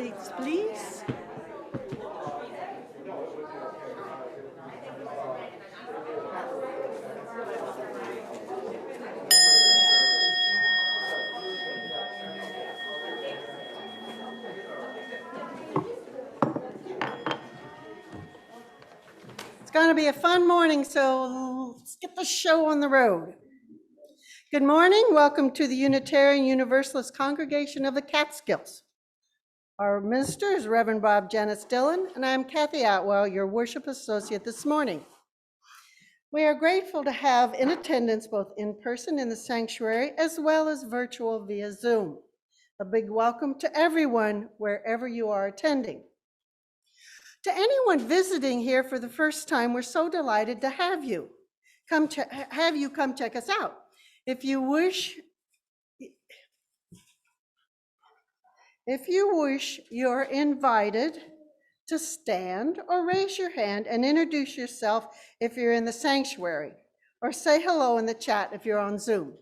seats, please. It's going to be a fun morning, so let's get the show on the road. Good morning. Welcome to the Unitarian Universalist Congregation of the Catskills. Our minister is Reverend Bob Janis-Dillon, and I'm Kathy Atwell, your worship associate this morning. We are grateful to have in attendance both in person in the sanctuary as well as virtual via Zoom. A big welcome to everyone wherever you are attending. To anyone visiting here for the first time, we're so delighted to have you. Come check us out. If you wish, you're invited to stand or raise your hand and introduce yourself if you're in the sanctuary, or say hello in the chat if you're on Zoom.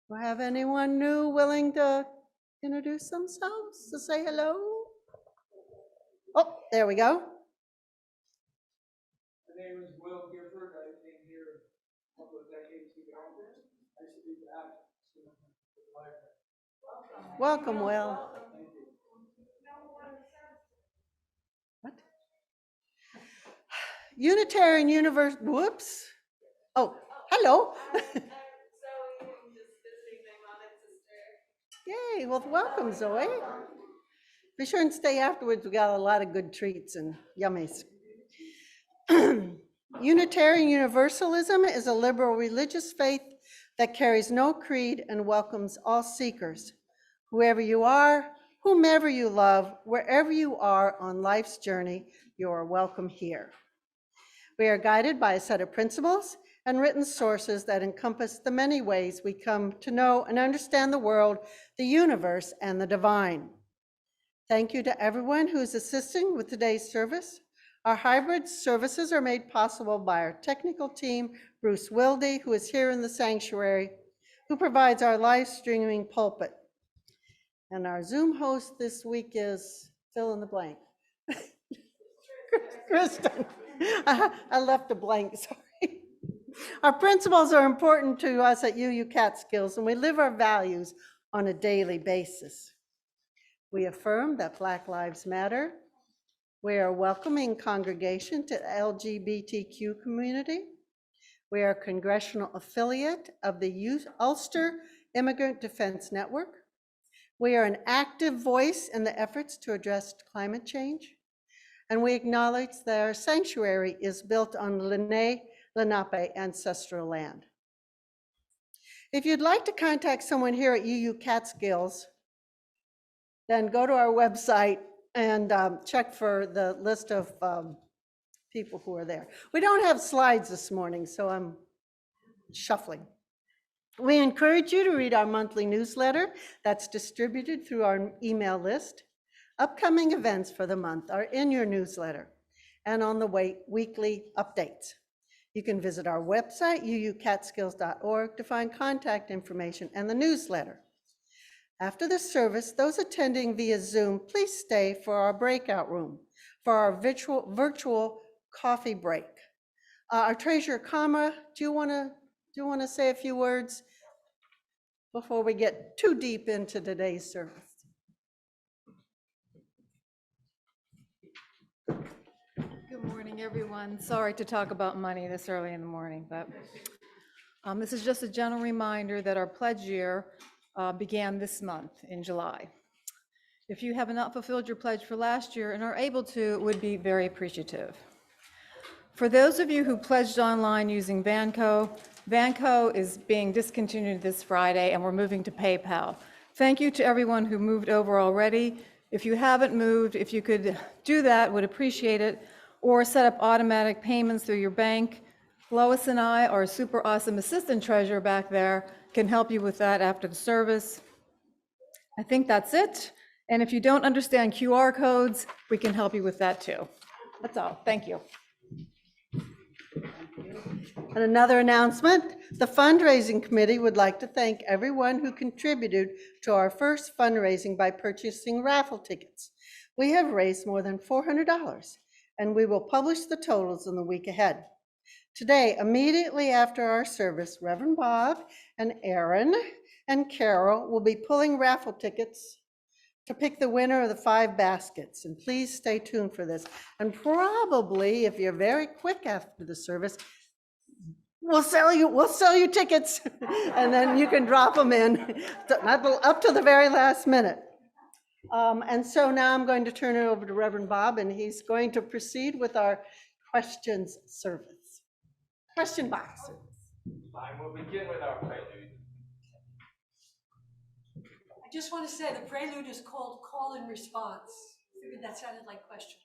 Do I have anyone new willing to introduce themselves, to say hello? Oh, there we go. My name is Will Gifford. I came here a couple of decades ago. I used to be back to the library. Welcome, Will. Thank you. What? Unitarian Universe, whoops. Oh, hello. Yay, well, welcome, Zoe. Be sure and stay afterwards. We got a lot of good treats and yummies. Unitarian Universalism is a liberal religious faith that carries no creed and welcomes all seekers. Whoever you are, whomever you love, wherever you are on life's journey, you are welcome here. We are guided by a set of principles and written sources that encompass the many ways we come to know and understand the world, the universe, and the divine. Thank you to everyone who's assisting with today's service. Our hybrid services are made possible by our technical team, Bruce Wilde, who is here in the sanctuary, who provides our live streaming pulpit. And our Zoom host this week is fill in the blank. Kristen. I left a blank, sorry. Our principles are important to us at Uucc Catskills, and we live our values on a daily basis. We affirm that Black Lives Matter. We are a welcoming congregation to the LGBTQ community. We are a congressional affiliate of the Ulster Immigrant Defense Network. We are an active voice in the efforts to address climate change. And we acknowledge that our sanctuary is built on Lenape ancestral land. If you'd like to contact someone here at Uucc Catskills, then go to our website and check for the list of people who are there. We don't have slides this morning, so I'm shuffling. We encourage you to read our monthly newsletter that's distributed through our email list. Upcoming events for the month are in your newsletter and on the weekly updates. You can visit our website, uuccatskills.org, to find contact information and the newsletter. After the service, those attending via Zoom, please stay for our breakout room, for our virtual coffee break. Our treasurer, Kama, do you want to say a few words before we get too deep into today's service? Good morning, everyone. Sorry to talk about money this early in the morning, but this is just a general reminder that our pledge year began this month in July. If you have not fulfilled your pledge for last year and are able to, would be very appreciative. For those of you who pledged online using Vanco is being discontinued this Friday, and we're moving to PayPal. Thank you to everyone who moved over already. If you haven't moved, if you could do that, would appreciate it, or set up automatic payments through your bank. Lois and I, our super awesome assistant treasurer back there, can help you with that after the service. I think that's it. And if you don't understand QR codes, we can help you with that too. That's all. Thank you. And another announcement, the fundraising committee would like to thank everyone who contributed to our first fundraising by purchasing raffle tickets. We have raised more than $400, and we will publish the totals in the week ahead. Today, immediately after our service, Reverend Bob and Aaron and Carol will be pulling raffle tickets to pick the winner of the 5 baskets. And please stay tuned for this. And probably, if you're very quick after the service, we'll sell you tickets, and then you can drop them in up to the very last minute. And so now I'm going to turn it over to Reverend Bob, and he's going to proceed with our questions service. Question box. Fine, we'll begin with our prelude. I just want to say the prelude is called Call and Response. I figured that sounded like questions.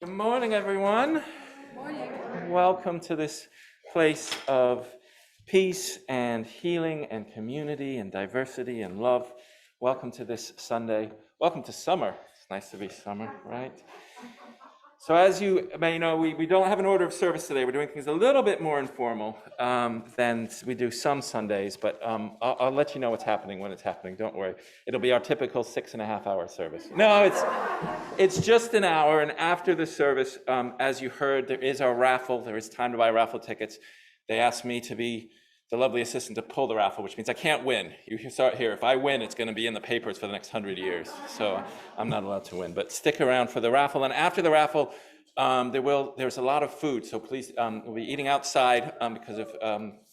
Good morning, everyone. Morning. Welcome to this place of peace and healing and community and diversity and love. Welcome to this Sunday. Welcome to summer. It's nice to be summer, right? So as you may know, we don't have an order of service today. We're doing things a little bit more informal than we do some Sundays, but I'll let you know what's happening when it's happening. Don't worry. It'll be our typical 6.5-hour service. No, it's just an hour, and after the service, as you heard, there is our raffle. There is time to buy raffle tickets. They asked me to be the lovely assistant to pull the raffle, which means I can't win. You start here. If I win, it's going to be in the papers for the next 100 years. So I'm not allowed to win. But stick around for the raffle. And after the raffle, there's a lot of food. So please, we'll be eating outside because of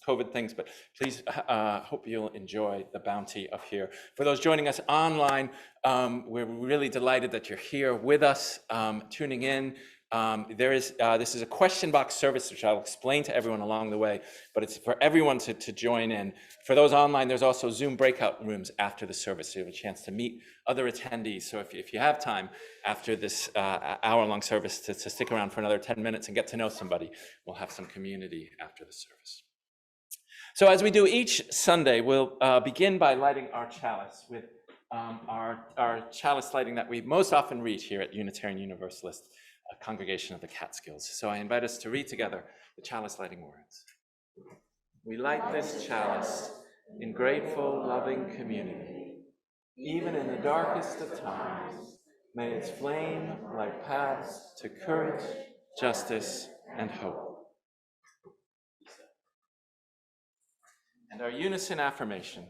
COVID things. But please, hope you'll enjoy the bounty of here. For those joining us online, we're really delighted that you're here with us, tuning in. This is a question box service, which I'll explain to everyone along the way, but it's for everyone to join in. For those online, there's also Zoom breakout rooms after the service, so you have a chance to meet other attendees. So if you have time after this hour-long service to stick around for another 10 minutes and get to know somebody, we'll have some community after the service. So as we do each Sunday, we'll begin by lighting our chalice with our chalice lighting that we most often read here at Unitarian Universalist, a congregation of the Catskills. So I invite us to read together the chalice lighting words. We light this chalice in grateful, loving community. Even in the darkest of times, may its flame light paths to courage, justice, and hope. And our unison affirmation.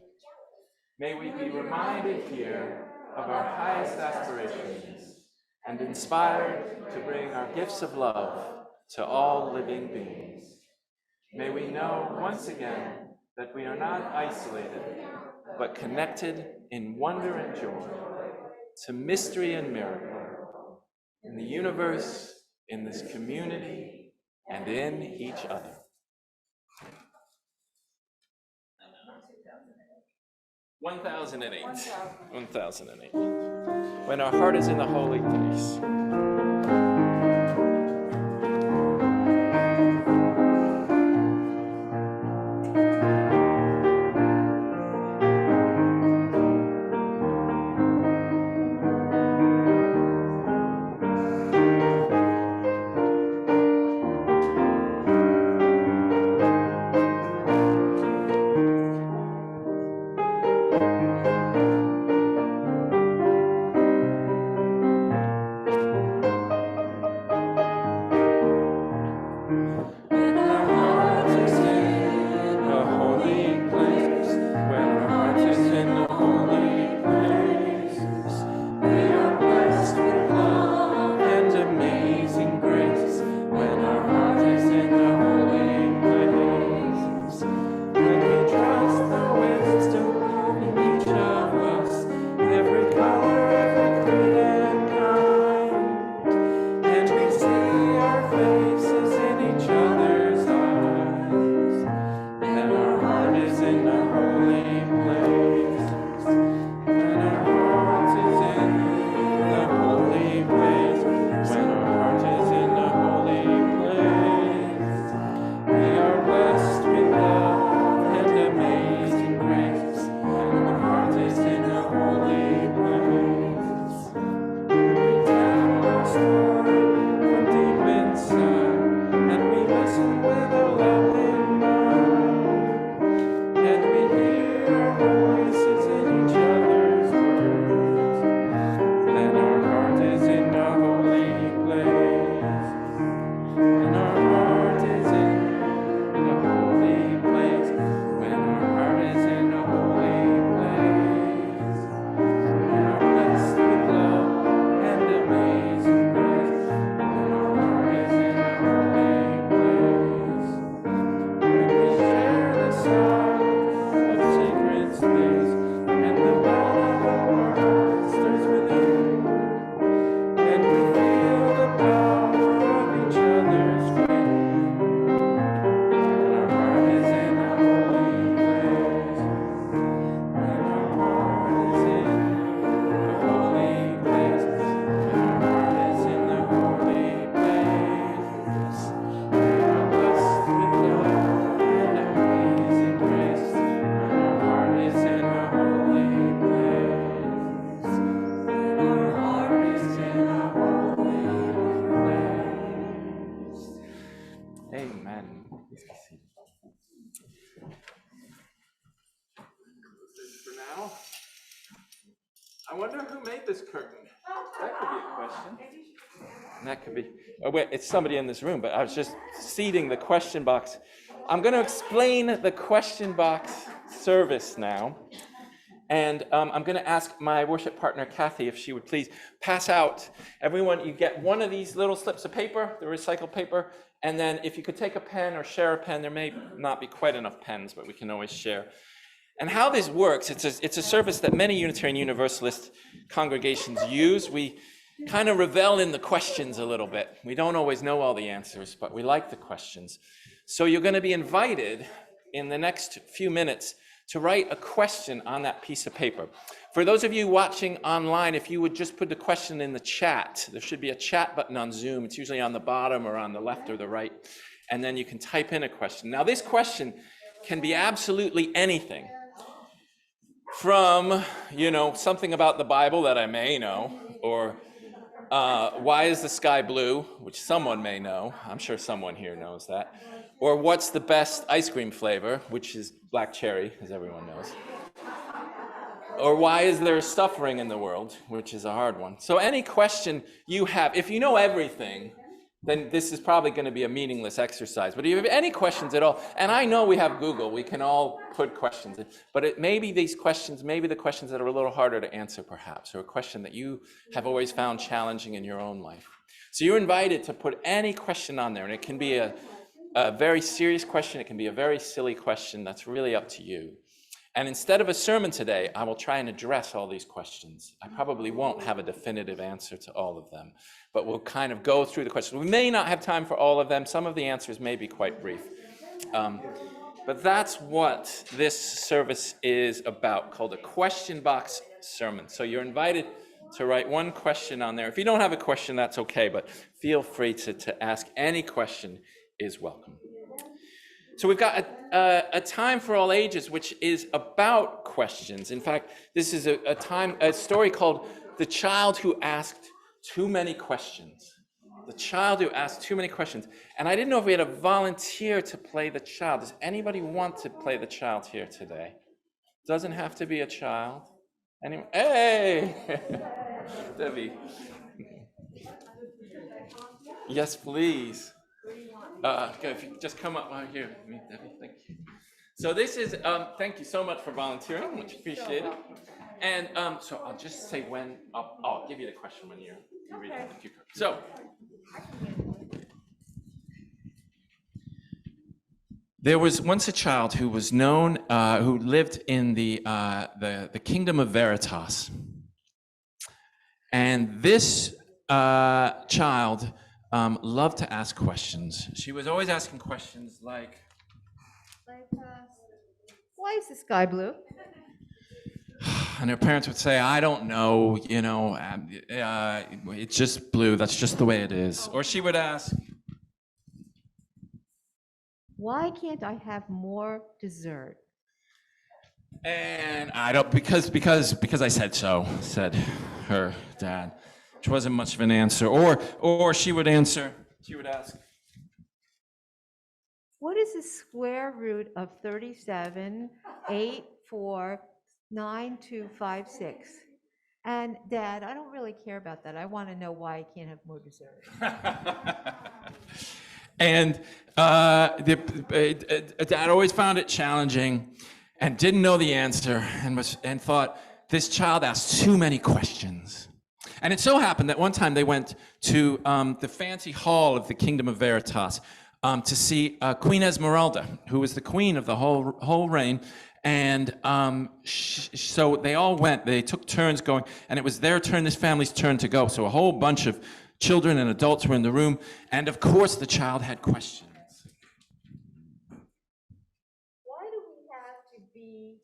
May we be reminded here of our highest aspirations and inspired to bring our gifts of love to all living beings. May we know once again that we are not isolated, but connected in wonder and joy to mystery and miracle in the universe, in this community, and in each other. $1,008. When our heart is in the holy place. I wonder who made this curtain. That could be a question. And that could be, oh wait, it's somebody in this room, but I was just seeding the question box. I'm going to explain the question box service now. And I'm going to ask my worship partner, Kathy, if she would please pass out. Everyone, you get one of these little slips of paper, the recycled paper, and then if you could take a pen or share a pen, there may not be quite enough pens, but we can always share. And how this works, it's a service that many Unitarian Universalist congregations use. We kind of revel in the questions a little bit. We don't always know all the answers, but we like the questions. So you're going to be invited in the next few minutes to write a question on that piece of paper. For those of you watching online, if you would just put the question in the chat, there should be a chat button on Zoom. It's usually on the bottom or on the left or the right, and then you can type in a question. Now, this question can be absolutely anything from, something about the Bible that I may know, or why is the sky blue, which someone may know. I'm sure someone here knows that. Or what's the best ice cream flavor, which is black cherry, as everyone knows. Or why is there suffering in the world, which is a hard one. So any question you have, if you know everything, then this is probably going to be a meaningless exercise. But if you have any questions at all, and I know we have Google, we can all put questions in, but it may be these questions, maybe the questions that are a little harder to answer perhaps, or a question that you have always found challenging in your own life. So you're invited to put any question on there, and it can be a very serious question, it can be a very silly question, that's really up to you. And instead of a sermon today, I will try and address all these questions. I probably won't have a definitive answer to all of them, but we'll kind of go through the questions. We may not have time for all of them. Some of the answers may be quite brief. But that's what this service is about, called a question box sermon. So you're invited to write one question on there. If you don't have a question, that's okay, but feel free to ask. Any question is welcome. So we've got a time for all ages, which is about questions. In fact, this is a story called The Child Who Asked Too Many Questions. The child who asked too many questions. And I didn't know if we had a volunteer to play the child. Does anybody want to play the child here today? Doesn't have to be a child. Anyone? Hey! Debbie. Yes, please. If you just come up right here. Meet Debbie, thank you. So this is, thank you so much for volunteering, much appreciated. And so I'll just say when, I'll give you the question when you read it. So, there was once a child who was known, who lived in the kingdom of Veritas. And this child loved to ask questions. She was always asking questions like, Why is the sky blue? and her parents would say, I don't know, it's just blue, that's just the way it is. Or she would ask, why can't I have more dessert? and I don't, because I said so, said her dad. Which wasn't much of an answer. Or she would ask, What is the square root of 37, 8, 4, 9, 2, 5, 6? And Dad, I don't really care about that. I want to know why I can't have more dessert. And Dad always found it challenging and didn't know the answer and thought, this child asked too many questions. And it so happened that one time they went to the fancy hall of the Kingdom of Veritas to see Queen Esmeralda, who was the queen of the whole reign. And so they all went, they took turns going, and it was their turn, this family's turn to go. So a whole bunch of children and adults were in the room, and of course the child had questions. Why do we have to be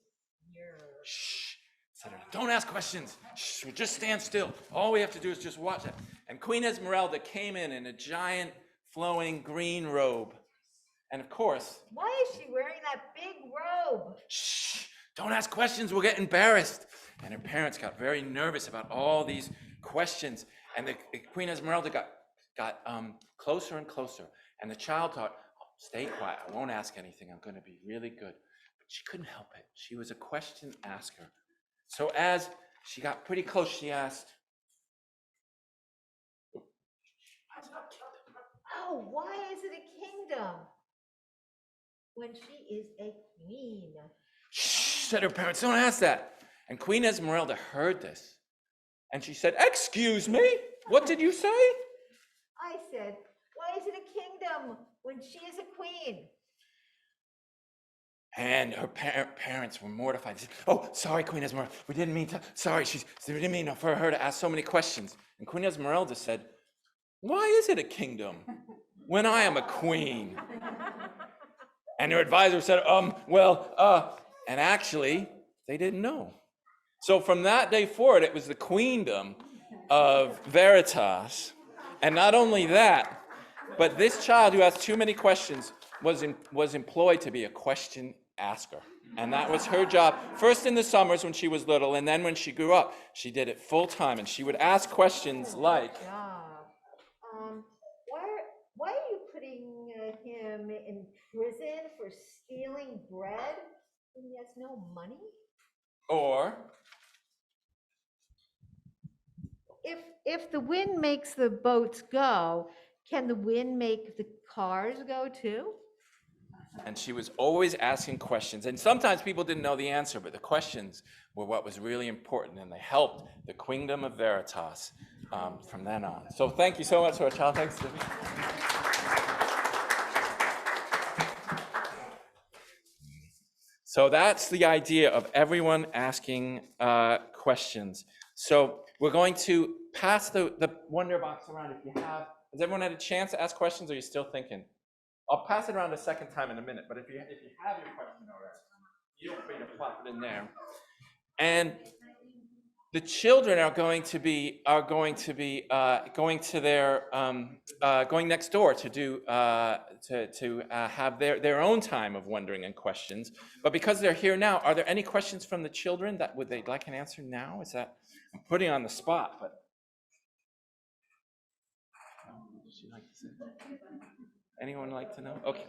here? Shh, Senator, don't ask questions. Shh, just stand still. All we have to do is just watch it. And Queen Esmeralda came in a giant flowing green robe. And of course, Why is she wearing that big robe? shh, don't ask questions, we'll get embarrassed. And her parents got very nervous about all these questions. And the Queen Esmeralda got closer and closer. And the child thought, oh, stay quiet, I won't ask anything, I'm going to be really good. But she couldn't help it. She was a question asker. So as she got pretty close. She asked, Oh, why is it a kingdom when she is a queen? shh, said her parents, don't ask that. And Queen Esmeralda heard this. And she said, excuse me, what did you say? I said, why is it a kingdom when she is a queen? And her parents were mortified. They said, oh, sorry, Queen Esmeralda. We didn't mean to. Sorry, we didn't mean for her to ask so many questions. And Queen Esmeralda said, why is it a kingdom when I am a queen? And her advisor said, and actually, they didn't know. So from that day forward, it was the queendom of Veritas. And not only that, but this child who asked too many questions was employed to be a question asker. And that was her job, first in the summers when she was little, and then when she grew up, she did it full time. And she would ask questions like, Why are you putting him in prison for stealing bread when he has no money? or, If the wind makes the boats go, can the wind make the cars go too? and she was always asking questions. And sometimes people didn't know the answer, but the questions were what was really important, and they helped the Queendom of Veritas from then on. So thank you so much for a child. Thanks. So that's the idea of everyone asking questions. So we're going to pass the Wonder Box around. If you have, has everyone had a chance to ask questions, or are you still thinking? I'll pass it around a second time in a minute, but if you have your question already, feel free to plop it in there. And the children are going to be going next door to do have their own time of wondering and questions. But because they're here now, are there any questions from the children that would they like an answer now? Is that I'm putting on the spot, but would you like to say? Anyone like to know? Okay.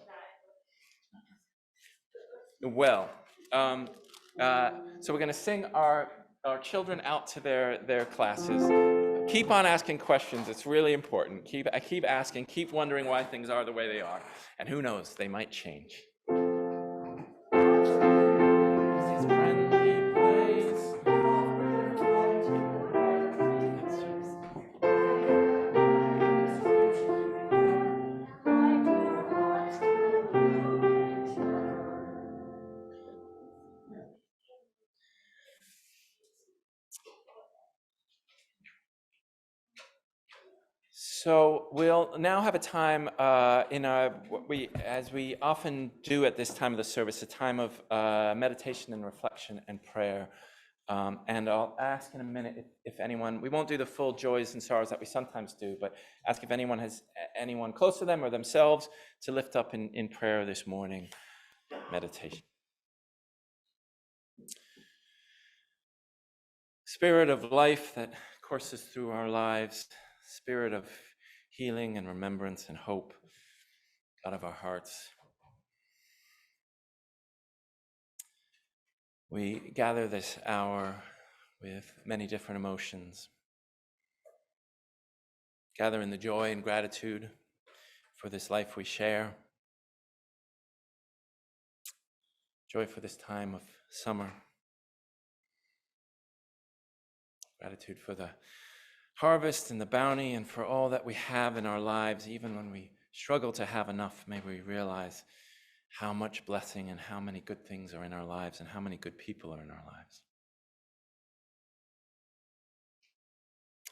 Well, so we're going to sing our children out to their classes. Keep on asking questions. It's really important. Keep asking. Keep wondering why things are the way they are. And who knows, they might change. So we'll now have a time as we often do at this time of the service, a time of meditation and reflection and prayer. And I'll ask in a minute if anyone, we won't do the full joys and sorrows that we sometimes do, but ask if anyone has anyone close to them or themselves to lift up in prayer this morning, meditation. Spirit of life that courses through our lives, spirit of healing and remembrance and hope, God of our hearts. We gather this hour with many different emotions. Gather in the joy and gratitude for this life we share. Joy for this time of summer. Gratitude for the harvest and the bounty and for all that we have in our lives, even when we struggle to have enough. May we realize how much blessing and how many good things are in our lives and how many good people are in our lives.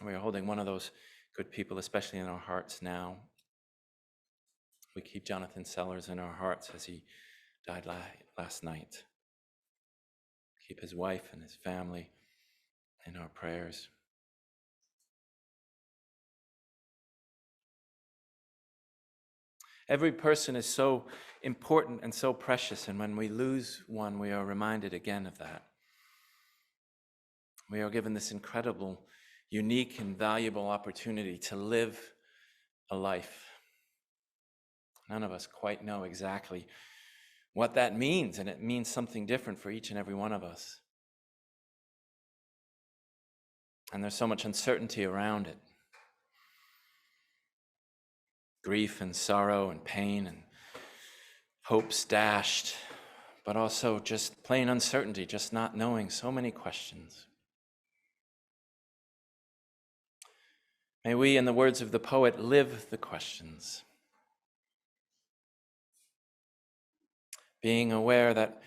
We are holding one of those good people, especially in our hearts now. We keep Jonathan Sellers in our hearts as he died last night. Keep his wife and his family in our prayers. Every person is so important and so precious, and when we lose one, we are reminded again of that. We are given this incredible, unique, and valuable opportunity to live a life. None of us quite know exactly what that means, and it means something different for each and every one of us. And there's so much uncertainty around it. Grief and sorrow and pain and hopes dashed, but also just plain uncertainty, just not knowing, so many questions. May we, in the words of the poet, live the questions, being aware that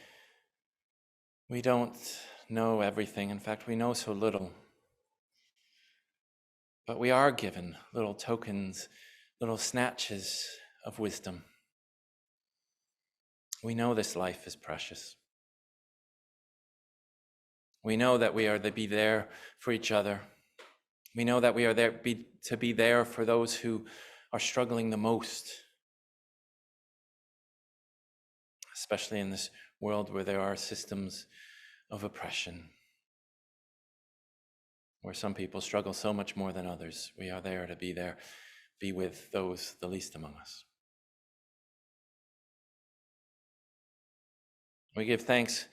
we don't know everything. In fact, we know so little. But we are given little tokens, little snatches of wisdom. We know this life is precious. We know that we are to be there for each other. We know that we are there to be there for those who are struggling the most, especially in this world where there are systems of oppression, where some people struggle so much more than others. We are there to be with those the least among us. We give thanks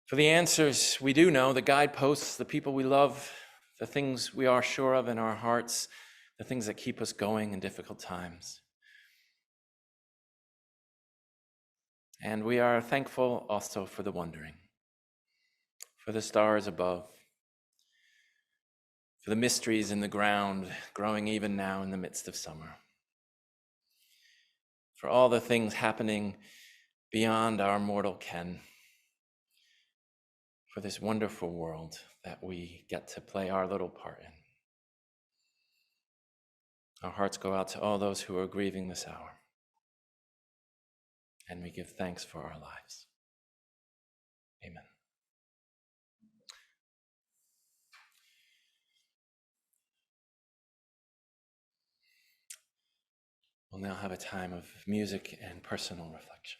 for the answers we do know, the guideposts, the people we love, the things we are sure of in our hearts, the things that keep us going in difficult times. And we are thankful also for the wondering, for the stars above, for the mysteries in the ground growing even now in the midst of summer, for all the things happening beyond our mortal ken, for this wonderful world that we get to play our little part in. Our hearts go out to all those who are grieving this hour, and we give thanks for our lives. Amen. We'll now have a time of music and personal reflection.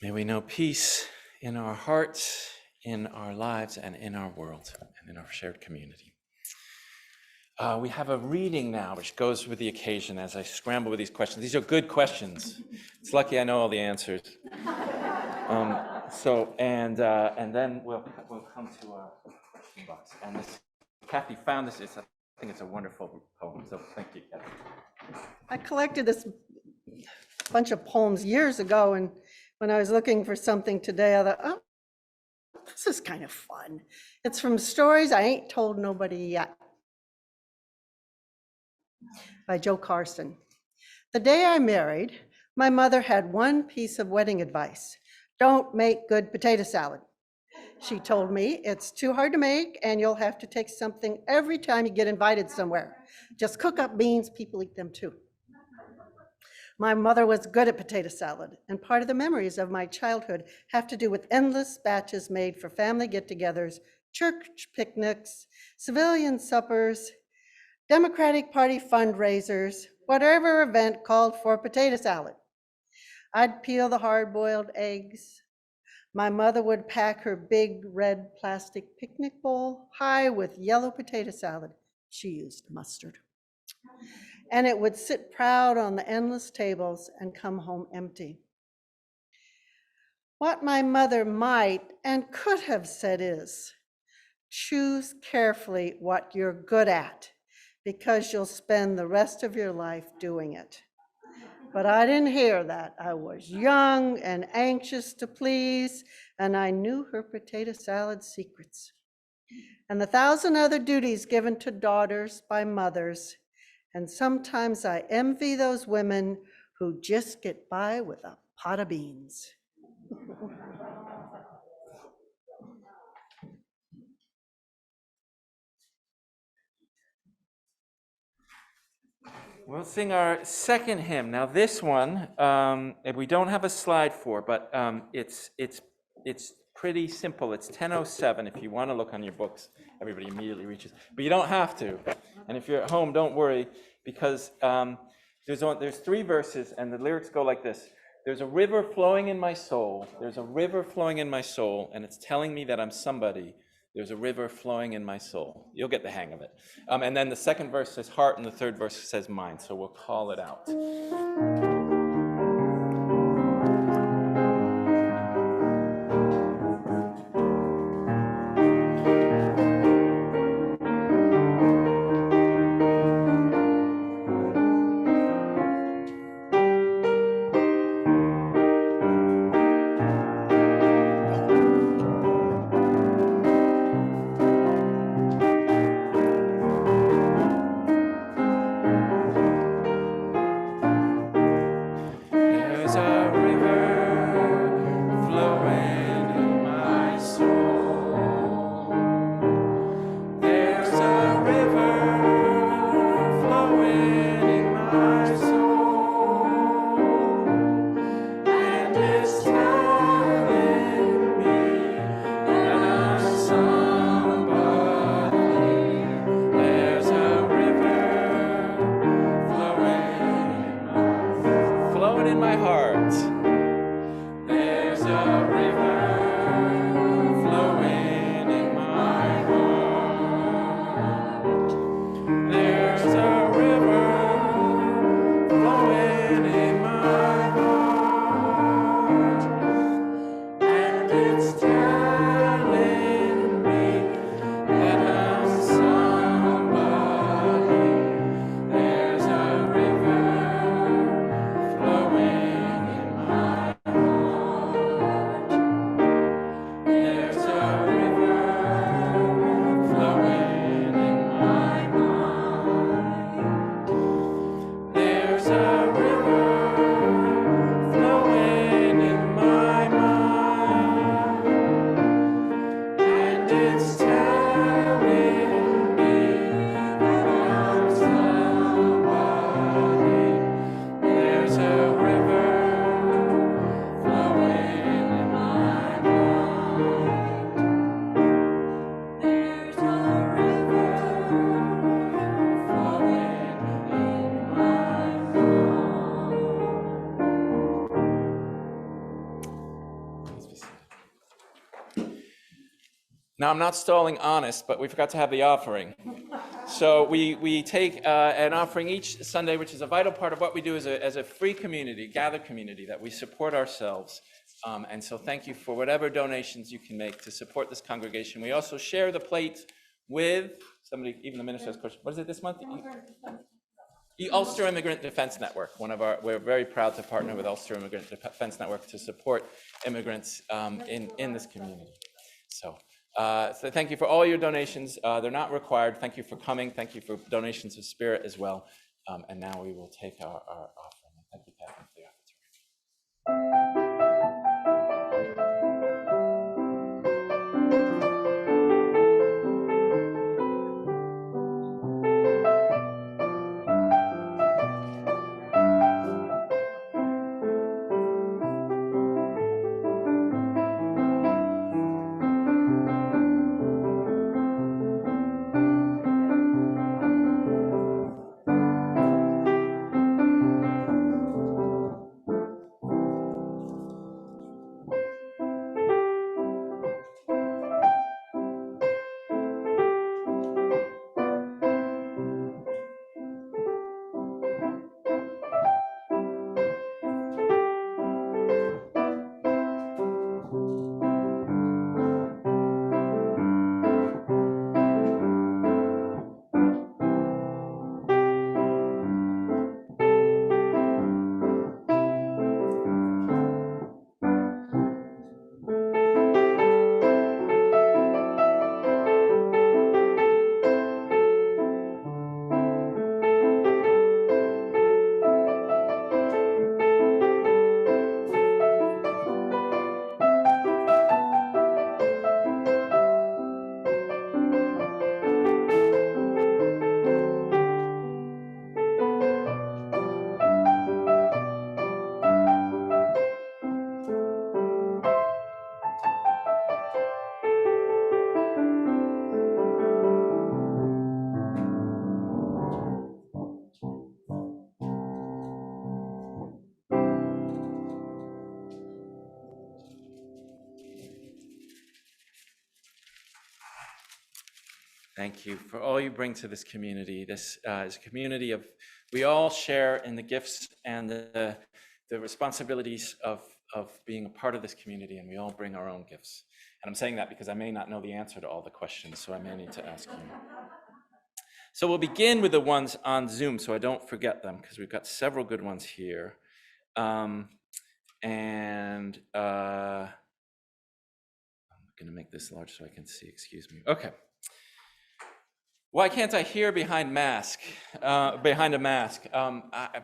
May we know peace in our hearts, in our lives, and in our world, and in our shared community. We have a reading now, which goes with the occasion as I scramble with these questions. These are good questions. It's lucky I know all the answers. And then we'll come to our question box. And this, Kathy found this. I think it's a wonderful poem. So thank you, Kathy. I collected this bunch of poems years ago, and when I was looking for something today, I thought, oh, this is kind of fun. It's from Stories I Ain't Told Nobody Yet by Joe Carson. The day I married, my mother had one piece of wedding advice. Don't make good potato salad. She told me it's too hard to make and you'll have to take something every time you get invited somewhere. Just cook up beans, people eat them too. My mother was good at potato salad, and part of the memories of my childhood have to do with endless batches made for family get-togethers, church picnics, civilian suppers, Democratic Party fundraisers, whatever event called for potato salad. I'd peel the hard-boiled eggs. My mother would pack her big red plastic picnic bowl high with yellow potato salad. She used mustard. And it would sit proud on the endless tables and come home empty. What my mother might and could have said is, choose carefully what you're good at, because you'll spend the rest of your life doing it. But I didn't hear that. I was young and anxious to please, and I knew her potato salad secrets and the 1,000 other duties given to daughters by mothers. And sometimes I envy those women who just get by with a pot of beans. We'll sing our second hymn. Now this one, we don't have a slide for, but it's pretty simple. It's 10:07. If you want to look on your books, everybody immediately reaches. But you don't have to. And if you're at home, don't worry, because there's 3 verses, and the lyrics go like this. There's a river flowing in my soul. There's a river flowing in my soul, and it's telling me that I'm somebody. There's a river flowing in my soul. You'll get the hang of it. And then the second verse says heart, and the third verse says mind. So we'll call it out. Now, I'm not stalling honest, but we forgot to have the offering. So we take an offering each Sunday, which is a vital part of what we do as a free community, gathered community, that we support ourselves. And so thank you for whatever donations you can make to support this congregation. We also share the plate with somebody, even the minister has a question. What is it this month? Ulster Immigrant Defense Network. We're very proud to partner with Ulster Immigrant Defense Network to support immigrants in this community. So thank you for all your donations. They're not required. Thank you for coming. Thank you for donations of spirit as well. And now we will take our offering. Thank you, Catherine, for the opportunity. Thank you for all you bring to this community. This is a community of, we all share in the gifts and the responsibilities of being a part of this community, and we all bring our own gifts. And I'm saying that because I may not know the answer to all the questions, so I may need to ask you. So we'll begin with the ones on Zoom, so I don't forget them, because we've got several good ones here. I'm going to make this large so I can see, excuse me. Okay. Why can't I hear behind a mask?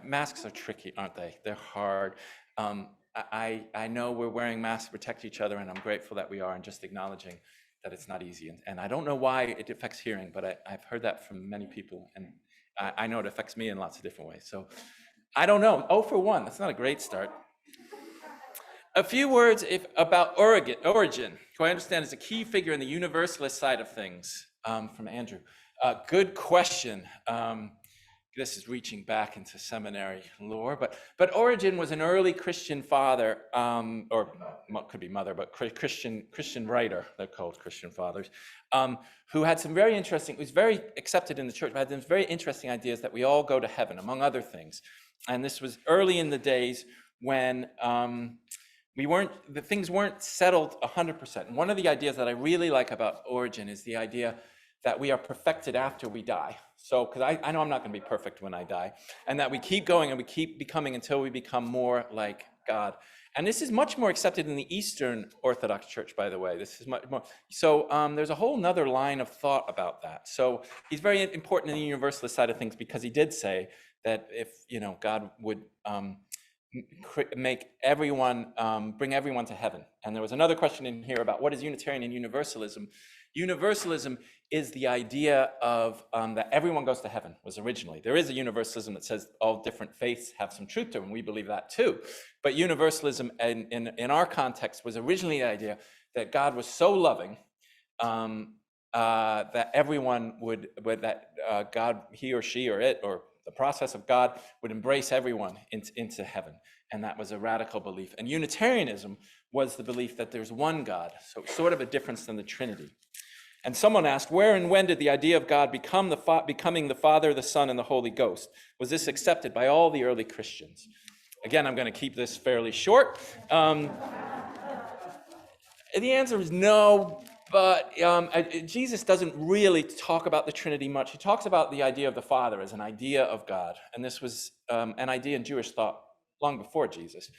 Masks are tricky, aren't they? They're hard. I know we're wearing masks to protect each other, and I'm grateful that we are, and just acknowledging that it's not easy. And I don't know why it affects hearing, but I've heard that from many people, and I know it affects me in lots of different ways. So I don't know. 0 for 1, that's not a great start. A few words about Origen, who I understand is a key figure in the Universalist side of things, from Andrew. Good question. This is reaching back into seminary lore, but Origen was an early Christian father, or could be mother, but Christian writer. They're called Christian fathers, who had some very interesting. Was very accepted in the church, but had some very interesting ideas that we all go to heaven, among other things. And this was early in the days when things weren't settled 100%. And one of the ideas that I really like about Origen is the idea that we are perfected after we die. So, because I know I'm not going to be perfect when I die, and that we keep going and we keep becoming until we become more like God. And this is much more accepted in the Eastern Orthodox Church, by the way. This is much more. So there's a whole nother line of thought about that. So he's very important in the Universalist side of things, because he did say that if God would make everyone, bring everyone to heaven. And there was another question in here about what is Unitarian and Universalism. Universalism is the idea of that everyone goes to heaven, was originally. There is a universalism that says all different faiths have some truth to them, and we believe that too. But universalism in our context was originally the idea that God was so loving that everyone God, he or she or it, or the process of God would embrace everyone into heaven. And that was a radical belief. And Unitarianism was the belief that there's one God, so sort of a difference than the Trinity. And someone asked, where and when did the idea of God becoming the Father, the Son, and the Holy Ghost? Was this accepted by all the early Christians? Again, I'm going to keep this fairly short. The answer is no, but Jesus doesn't really talk about the Trinity much. He talks about the idea of the Father as an idea of God. And this was an idea in Jewish thought long before Jesus.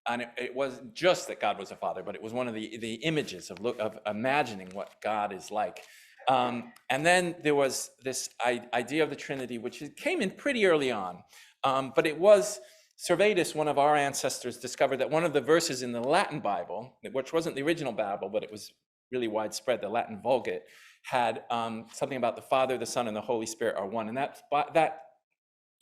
And it wasn't just that God was a father, but it was one of the images of imagining what God is like. And then there was this idea of the Trinity, which came in pretty early on. But it was Servetus, one of our ancestors, discovered that one of the verses in the Latin Bible, which wasn't the original Bible, but it was really widespread, the Latin Vulgate, had something about the Father, the Son, and the Holy Spirit are one. And that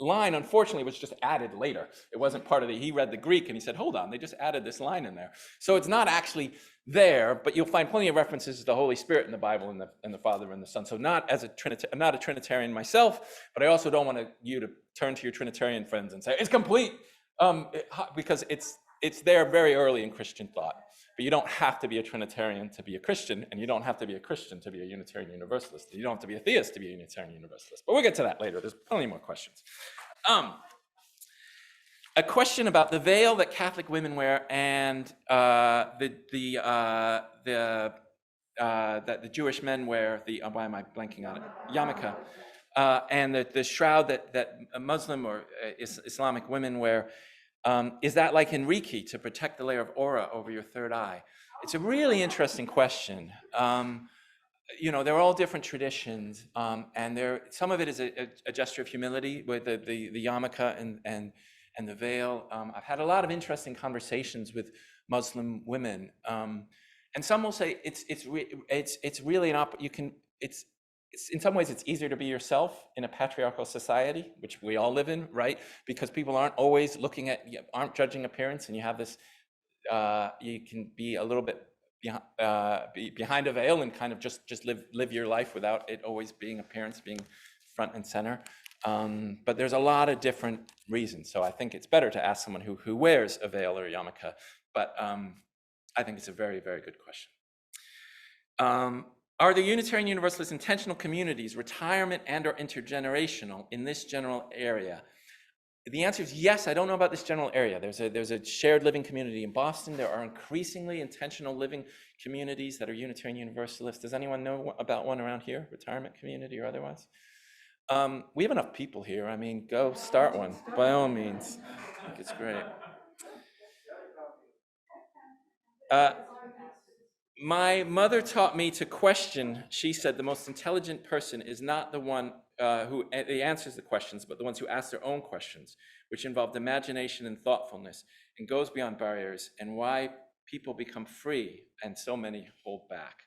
line, unfortunately, was just added later. It wasn't part of he read the Greek and he said, hold on, they just added this line in there. So it's not actually there, but you'll find plenty of references to the Holy Spirit in the Bible and the Father and the Son. So I'm not a Trinitarian myself, but I also don't want you to turn to your Trinitarian friends and say, it's complete, because it's there very early in Christian thought. But you don't have to be a Trinitarian to be a Christian, and you don't have to be a Christian to be a Unitarian Universalist. You don't have to be a theist to be a Unitarian Universalist. But we'll get to that later. There's plenty more questions. A question about the veil that Catholic women wear and that the Jewish men wear. Why am I blanking on it? Yarmulke, and the shroud that Muslim or Islamic women wear. Is that like in Reiki, to protect the layer of aura over your third eye? It's a really interesting question. They're all different traditions, and some of it is a gesture of humility with the yarmulke and the veil. I've had a lot of interesting conversations with Muslim women, and some will say it's really in some ways it's easier to be yourself in a patriarchal society, which we all live in, right? Because people aren't always aren't judging appearance, and you have this, you can be a little bit behind a veil and kind of just live your life without it always being appearance, being front and center. But there's a lot of different reasons. So I think it's better to ask someone who wears a veil or a yarmulke. But I think it's a very, very good question. Are the Unitarian Universalist intentional communities retirement and or intergenerational in this general area? The answer is yes. I don't know about this general area. There's a shared living community in Boston. There are increasingly intentional living communities that are Unitarian Universalist. Does anyone know about one around here, retirement community or otherwise? We have enough people here. I mean, go start one, by all means. I think it's great. My mother taught me to question. She said the most intelligent person is not the one who answers the questions, but the ones who ask their own questions, which involved imagination and thoughtfulness and goes beyond barriers, and why people become free and so many hold back.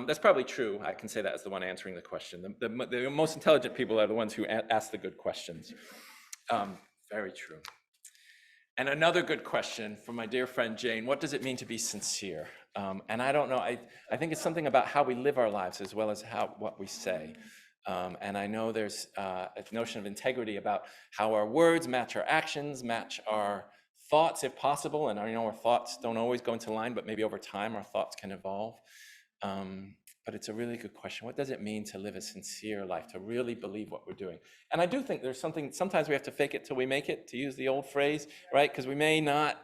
That's probably true. I can say that as the one answering the question. The most intelligent people are the ones who ask the good questions. Very true. And another good question from my dear friend Jane: what does it mean to be sincere? And I don't know. I think it's something about how we live our lives as well as what we say. And I know there's a notion of integrity about how our words match our actions, match our thoughts if possible. And I know our thoughts don't always go into line, but maybe over time our thoughts can evolve. But it's a really good question. What does it mean to live a sincere life, to really believe what we're doing? And I do think there's something, sometimes we have to fake it till we make it, to use the old phrase, right? Because we may not,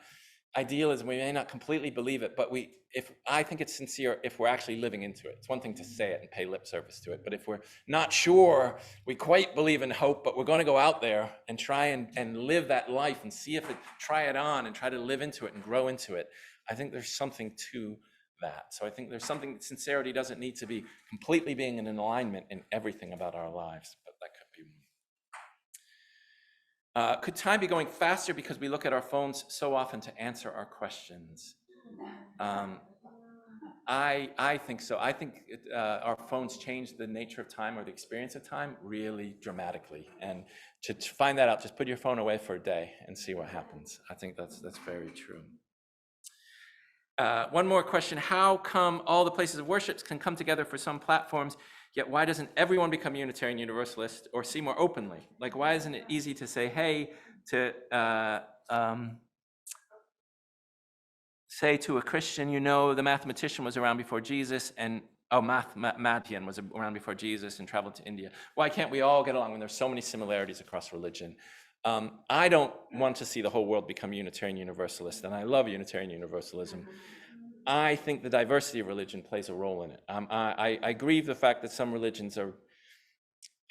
idealism, we may not completely believe it, but I think it's sincere if we're actually living into it. It's one thing to say it and pay lip service to it, but if we're not sure we quite believe in hope, but we're going to go out there and try and live that life and see if try it on and try to live into it and grow into it, I think there's something to that. So I think there's something, sincerity doesn't need to be completely being in an alignment in everything about our lives, but that could be one. Could time be going faster because we look at our phones so often to answer our questions? I think so. I think our phones change the nature of time or the experience of time really dramatically. And to find that out, just put your phone away for a day and see what happens. I think that's very true. One more question: how come all the places of worship can come together for some platforms, yet why doesn't everyone become Unitarian Universalist or see more openly? Like, why isn't it easy to say, hey, say to a Christian, the mathematician was around before Jesus, and Oh, Mathian was around before Jesus and traveled to India. Why can't we all get along when there's so many similarities across religion? I don't want to see the whole world become Unitarian Universalist, and I love Unitarian Universalism. I think the diversity of religion plays a role in it. I grieve the fact that some religions are,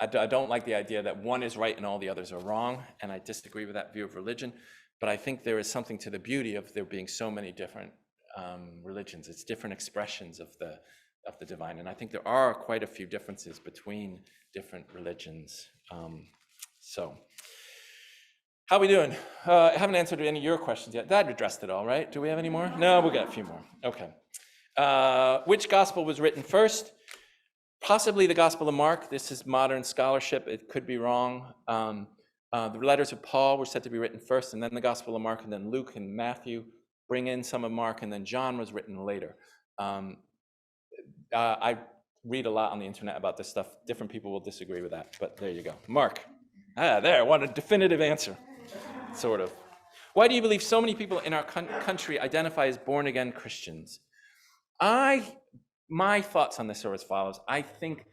I don't like the idea that one is right and all the others are wrong, and I disagree with that view of religion, but I think there is something to the beauty of there being so many different religions. It's different expressions of the divine, and I think there are quite a few differences between different religions. So, how are we doing? I haven't answered any of your questions yet. That addressed it all, right? Do we have any more? No, we'll get a few more. Okay. Which gospel was written first? Possibly the Gospel of Mark. This is modern scholarship. It could be wrong. The letters of Paul were said to be written first, and then the Gospel of Mark, and then Luke and Matthew bring in some of Mark, and then John was written later. I read a lot on the internet about this stuff. Different people will disagree with that, but there you go. Mark. There, I want a definitive answer, sort of. Why do you believe so many people in our country identify as born-again Christians? My thoughts on this are as follows. I think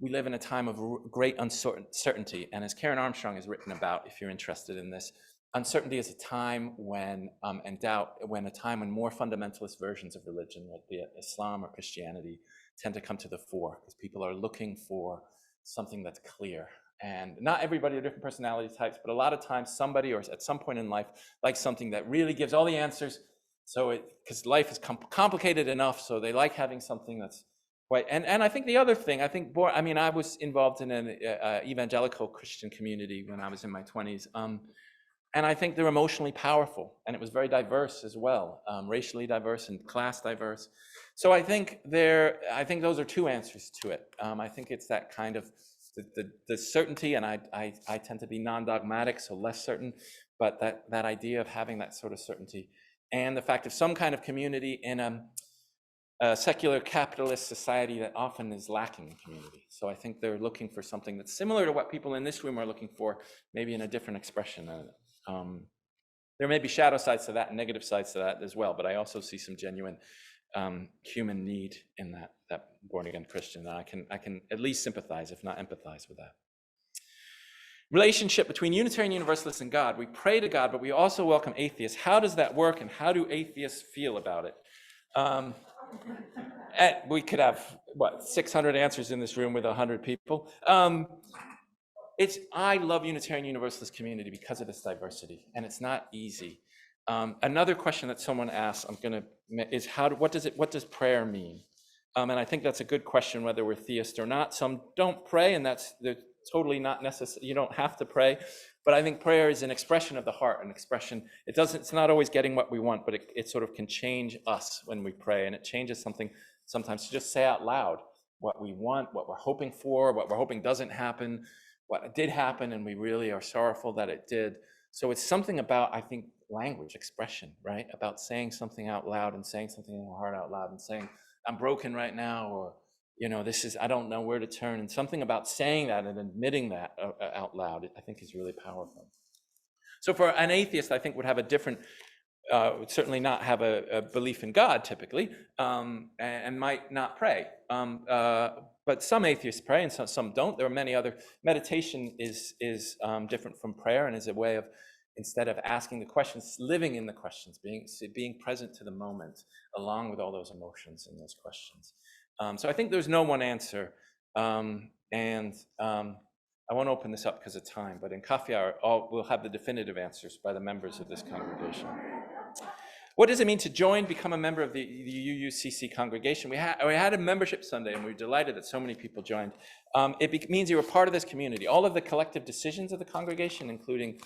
we live in a time of great uncertainty, and as Karen Armstrong has written about, if you're interested in this, uncertainty is a time when, and doubt, when a time when more fundamentalist versions of religion, like be it Islam or Christianity, tend to come to the fore, because people are looking for something that's clear. And not everybody are different personality types, but a lot of times somebody, or at some point in life, likes something that really gives all the answers. So because life is complicated enough, so they like having something that's quite, and I think the other thing, I was involved in an evangelical Christian community when I was in my 20s. And I think they're emotionally powerful, and it was very diverse as well, racially diverse and class diverse. So I think those are two answers to it. I think it's that kind of the certainty, and I tend to be non-dogmatic, so less certain, but that idea of having that sort of certainty, and the fact of some kind of community in a secular capitalist society that often is lacking in community. So I think they're looking for something that's similar to what people in this room are looking for, maybe in a different expression. There may be shadow sides to that and negative sides to that as well, but I also see some genuine human need in that born-again Christian. And I can at least sympathize, if not empathize, with that. Relationship between Unitarian Universalists and God. We pray to God, but we also welcome atheists. How does that work, and how do atheists feel about it? We could have, 600 answers in this room with 100 people. I love Unitarian Universalist community because of this diversity, and it's not easy. Another question that someone asked, is what does prayer mean? And I think that's a good question, whether we're theist or not. Some don't pray, and they're totally not necessary. You don't have to pray, but I think prayer is an expression of the heart, an expression. It's not always getting what we want, but it sort of can change us when we pray, and it changes something sometimes to just say out loud what we want, what we're hoping for, what we're hoping doesn't happen, what did happen, and we really are sorrowful that it did. So it's something about, I think, language, expression, right? About saying something out loud and saying something in the heart out loud and saying, I'm broken right now, or, I don't know where to turn. And something about saying that and admitting that out loud, I think is really powerful. So for an atheist, I think would have a different, would certainly not have a belief in God typically, and might not pray. But some atheists pray and some don't. There are many other. Meditation is different from prayer, and is a way of, instead of asking the questions, living in the questions, being present to the moment, along with all those emotions in those questions. So I think there's no one answer, and I won't open this up because of time, but in coffee hour, we'll have the definitive answers by the members of this congregation. What does it mean to become a member of the Uucc congregation? We had a membership Sunday, and we were delighted that so many people joined. It means you're a part of this community. All of the collective decisions of the congregation, including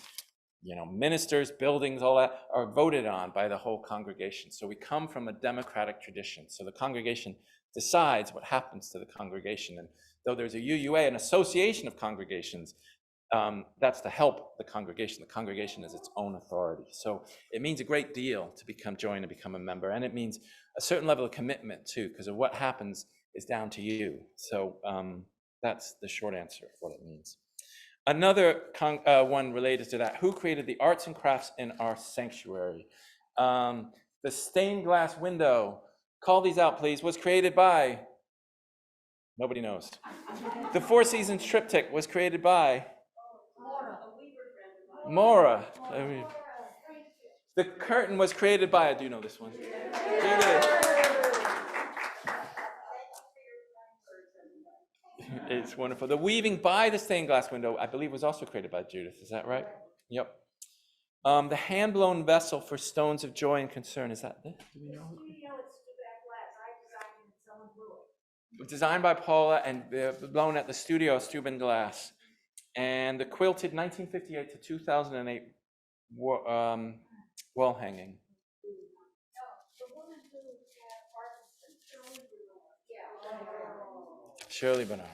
ministers, buildings, all that, are voted on by the whole congregation. So we come from a democratic tradition. So the congregation decides what happens to the congregation. And though there's a UUA, an association of congregations, that's to help the congregation. The congregation is its own authority. So it means a great deal to join and become a member. And it means a certain level of commitment too, because of what happens is down to you. So that's the short answer of what it means. Another one related to that: who created the arts and crafts in our sanctuary? The stained glass window, call these out please, was created by Nobody knows. The Four Seasons triptych was created by Mora. The curtain was created by, I do know this one. Judith. It's wonderful. The weaving by the stained glass window, I believe, was also created by Judith. Is that right? Yep. The hand-blown vessel for stones of joy and concern. Is that this? Do we know? Designed by Paula and blown at the studio Steuben Glass. And the quilted 1958 to 2008 wall hanging. Shirley Bernard.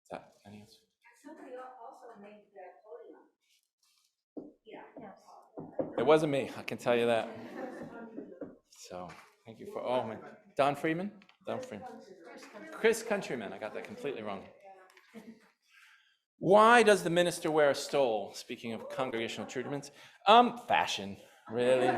Is that any answer? Somebody also made that podium. It wasn't me, I can tell you that. So, thank you for, oh, man. Don Freeman? Don Freeman. Chris Countryman, I got that completely wrong. Why does the minister wear a stole? Speaking of congregational treatments. Fashion, really.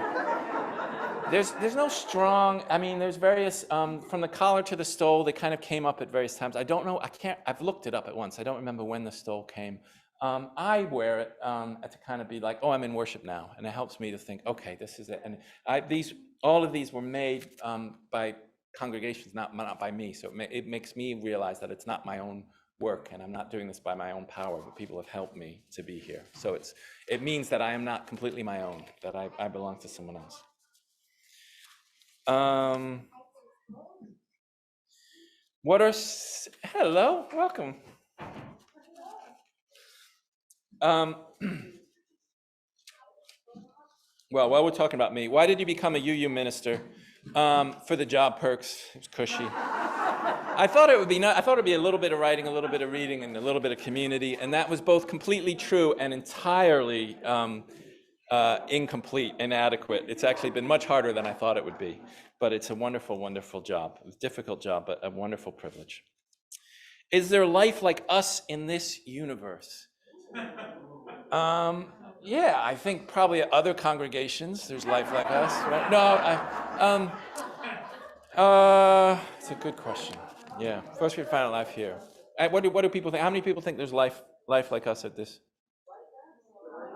There's no strong, I mean, there's various, from the collar to the stole, they kind of came up at various times. I don't know, I've looked it up at once. I don't remember when the stole came. I wear it to kind of be like, oh, I'm in worship now. And it helps me to think, okay, this is it. And all of these were made by congregations, not by me. So it makes me realize that it's not my own work, and I'm not doing this by my own power, but people have helped me to be here. So it means that I am not completely my own, that I belong to someone else. Hello, welcome. Well, while we're talking about me, why did you become a UU minister? For the job perks. It was cushy. I thought it would be I thought it'd be a little bit of writing, a little bit of reading, and a little bit of community, and that was both completely true and entirely incomplete, inadequate. It's actually been much harder than I thought it would be, but it's a wonderful, wonderful job. It was a difficult job, but a wonderful privilege. Is there life like us in this universe? Yeah, I think probably at other congregations there's life like us, right? No, it's a good question. Yeah, first we find life here. What do people think? How many people think there's life like us at this?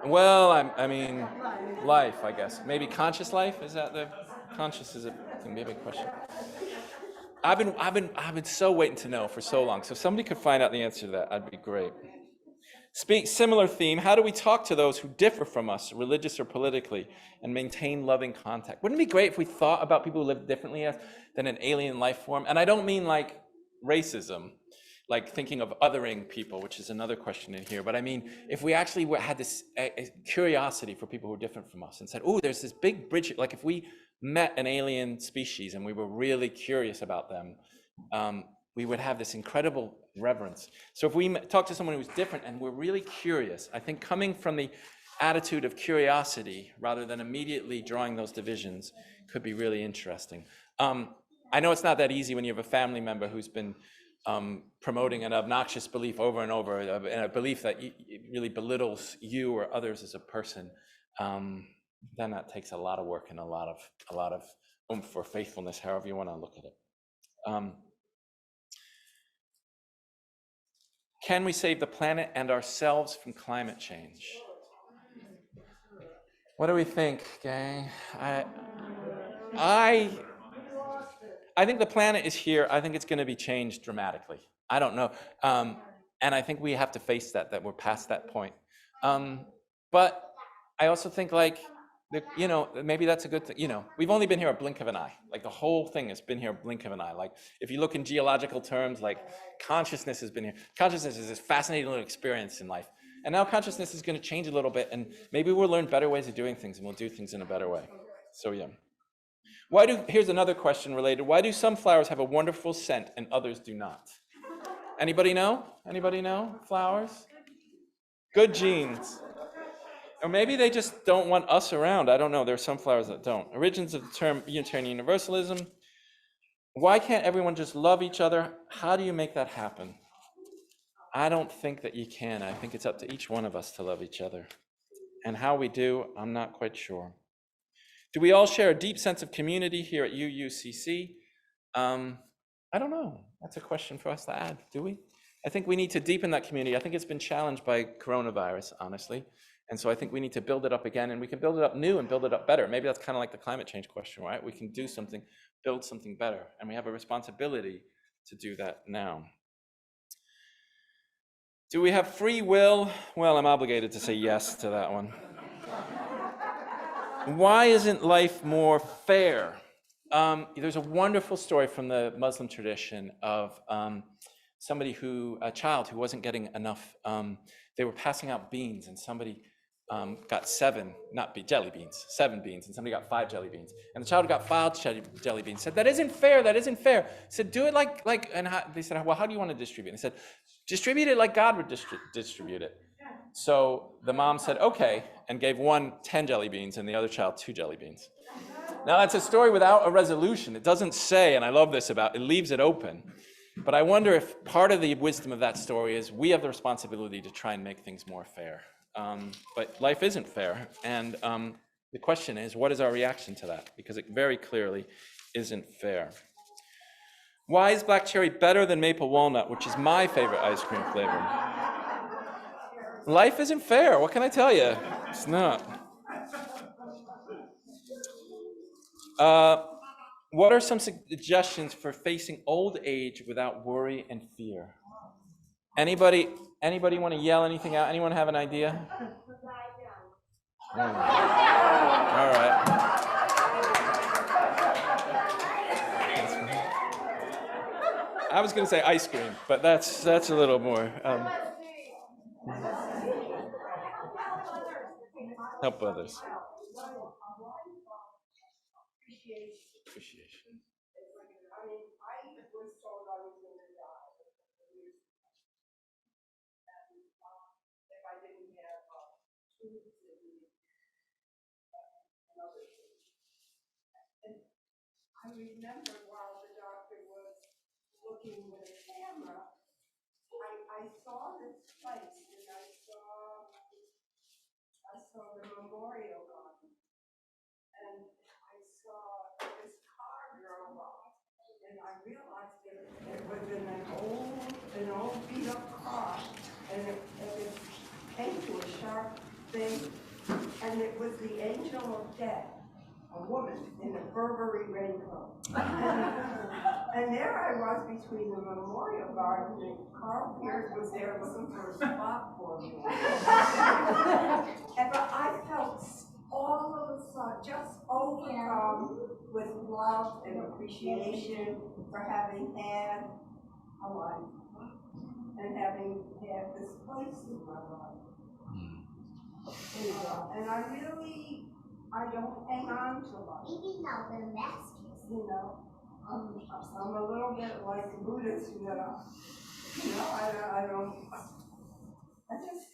Well, I mean, life, I guess. Maybe conscious life. Is that the conscious? Is it maybe a question? I've been so waiting to know for so long. So if somebody could find out the answer to that, that'd be great. Similar theme, how do we talk to those who differ from us, religious or politically, and maintain loving contact? Wouldn't it be great if we thought about people who live differently than an alien life form? And I don't mean like racism, like thinking of othering people, which is another question in here, but I mean, if we actually had this curiosity for people who are different from us and said, oh, there's this big bridge, like if we met an alien species and we were really curious about them, we would have this incredible reverence. So if we talk to someone who's different and we're really curious, I think coming from the attitude of curiosity rather than immediately drawing those divisions could be really interesting. I know it's not that easy when you have a family member who's been promoting an obnoxious belief over and over, and a belief that really belittles you or others as a person. Then that takes a lot of work and a lot of oomph or faithfulness, however you want to look at it. Can we save the planet and ourselves from climate change? What do we think, gang? I think the planet is here. I think it's going to be changed dramatically. I don't know. And I think we have to face that we're past that point. But I also think maybe that's a good thing. We've only been here a blink of an eye. Like the whole thing has been here a blink of an eye. Like if you look in geological terms, like consciousness has been here. Consciousness is this fascinating little experience in life. And now consciousness is going to change a little bit, and maybe we'll learn better ways of doing things, and we'll do things in a better way. So yeah. Here's another question related. Why do some flowers have a wonderful scent and others do not? Anybody know? Anybody know flowers? Good genes. Or maybe they just don't want us around. I don't know. There are some flowers that don't. Origins of the term Unitarian Universalism. Why can't everyone just love each other? How do you make that happen? I don't think that you can. I think it's up to each one of us to love each other. And how we do, I'm not quite sure. Do we all share a deep sense of community here at Uucc? I don't know. That's a question for us to add, do we? I think we need to deepen that community. I think it's been challenged by coronavirus, honestly. And so I think we need to build it up again, and we can build it up new and build it up better. Maybe that's kind of like the climate change question, right? We can do something, build something better, and we have a responsibility to do that now. Do we have free will? Well, I'm obligated to say yes to that one. Why isn't life more fair? There's a wonderful story from the Muslim tradition of a child who wasn't getting enough. They were passing out beans, and somebody got seven beans, and somebody got 5 jelly beans. And the child who got 5 jelly beans said, that isn't fair, that isn't fair. He said, do it they said, well, how do you want to distribute it? And he said, distribute it like God would distribute it. So the mom said, okay, and gave one 10 jelly beans and the other child 2 jelly beans. Now that's a story without a resolution. It doesn't say, and I love this it leaves it open. But I wonder if part of the wisdom of that story is we have the responsibility to try and make things more fair. But life isn't fair, and the question is, what is our reaction to that? Because it very clearly isn't fair. Why is black cherry better than maple walnut, which is my favorite ice cream flavor? Life isn't fair. What can I tell you? It's not. What are some suggestions for facing old age without worry and fear? Anybody want to yell anything out? Anyone have an idea? All right. I was going to say ice cream, but that's a little more. Help others. Appreciation. I mean, I was told I was going to die. And if I didn't have tubes and other things. And I remember while the doctor was looking with a camera, I saw this place, and I saw the memorial garden, and I saw this car drove up, and I realized that it was an old beat up car, and it came to a sharp thing, and it was the angel of death, a woman in a Burberry raincoat. And there I was between the memorial garden, and Carl Pierce was there looking for a spot for me. But I felt all of a sudden just overcome with love and appreciation for having had a life and having had this place in my life. And I don't hang on to life. You know, I'm a little bit like a Buddhist, I just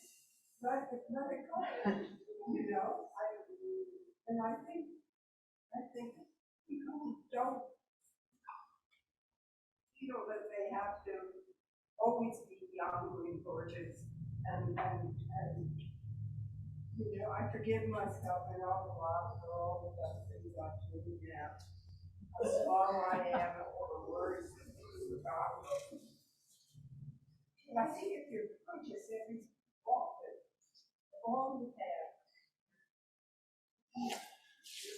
let it go, and I think people don't feel that they have to always be young and gorgeous, and I forgive myself an awful lot for all the bad things I've done now. How small I am, and all the words and things about me. But I think if you're conscious, every all the past.